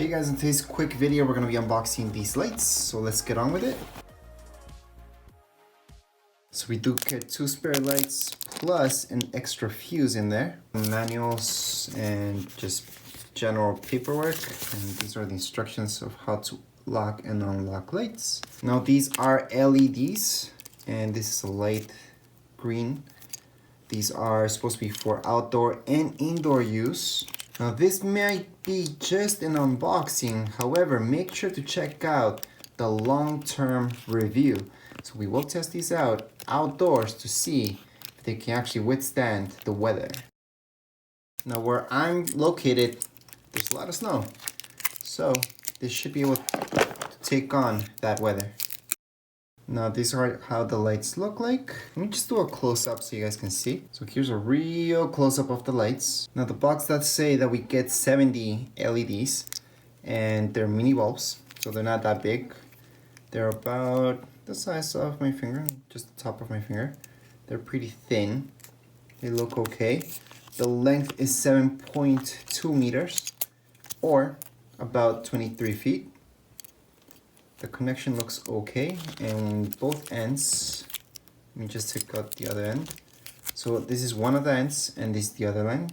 Hey guys, in today's quick video we're going to be unboxing these lights, so let's get on with it. So we do get 2 spare lights plus an extra fuse in there. Manuals and just general paperwork, and these are the instructions of how to lock and unlock lights. Now these are LEDs and this is a light green. These are supposed to be for outdoor and indoor use. Now this might be just an unboxing, however, make sure to check out the long-term review. So we will test these out outdoors to see if they can actually withstand the weather. Now where I'm located, there's a lot of snow. So this should be able to take on that weather. Now these are how the lights look like. Let me just do a close-up so you guys can see. So here's a real close-up of the lights. Now the box does say that we get 70 LEDs and they're mini bulbs, so they're not that big. They're about the size of my finger, just the top of my finger. They're pretty thin. They look okay. The length is 7.2 meters or about 23 feet. The connection looks okay, and both ends, let me just take out the other end. So this is one of the ends and this is the other end.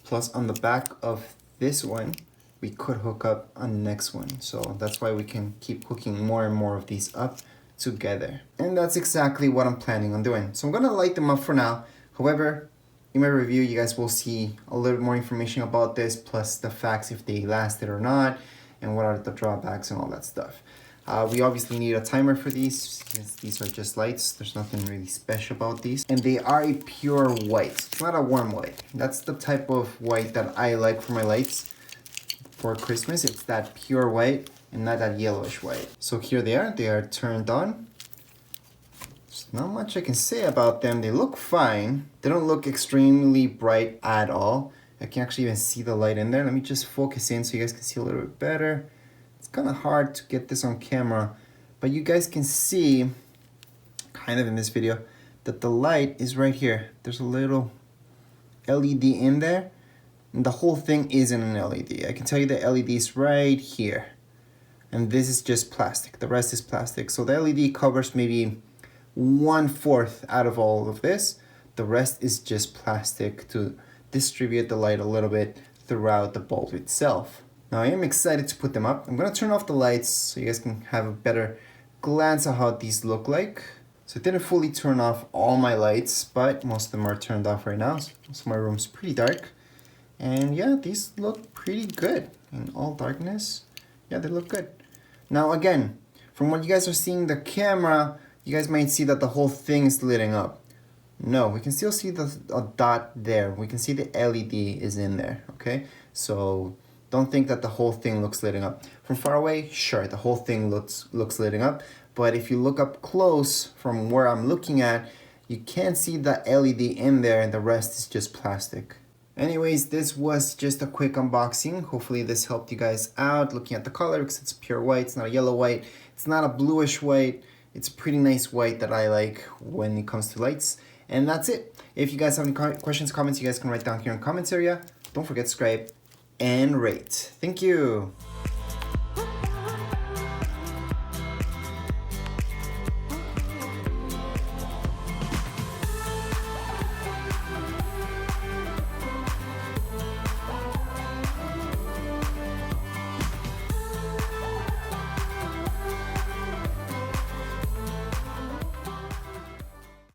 Plus on the back of this one, we could hook up on the next one. So that's why we can keep hooking more and more of these up together. And that's exactly what I'm planning on doing. So I'm gonna light them up for now. However, in my review, you guys will see a little bit more information about this, plus the facts if they lasted or not, and what are the drawbacks and all that stuff. We obviously need a timer for these, since these are just lights. There's nothing really special about these. And they are a pure white. It's not a warm white. That's the type of white that I like for my lights for Christmas. It's that pure white and not that yellowish white. So here they are turned on. There's not much I can say about them. They look fine. They don't look extremely bright at all. I can actually even see the light in there. Let me just focus in so you guys can see a little bit better. It's kind of hard to get this on camera, but you guys can see kind of in this video that the light is right here. There's a little LED in there, and the whole thing isn't an LED. I can tell you the LED is right here, and this is just plastic. The rest is plastic. So the LED covers maybe 1/4 out of all of this. The rest is just plastic to distribute the light a little bit throughout the bulb itself. Now I am excited to put them up. I'm gonna turn off the lights so you guys can have a better glance at how these look like. So I didn't fully turn off all my lights, but most of them are turned off right now. So my room's pretty dark. And yeah, these look pretty good in all darkness. Yeah, they look good. Now again, from what you guys are seeing the camera, you guys might see that the whole thing is lighting up. No, we can still see a dot there. We can see the LED is in there, okay? So don't think that the whole thing looks lighting up. From far away, sure, the whole thing looks lighting up. But if you look up close from where I'm looking at, you can't see the LED in there and the rest is just plastic. Anyways, this was just a quick unboxing. Hopefully this helped you guys out looking at the color, because it's pure white. It's not a yellow white. It's not a bluish white. It's a pretty nice white that I like when it comes to lights. And that's it. If you guys have any questions, comments, you guys can write down here in the comments area. Don't forget to subscribe and rate. Thank you.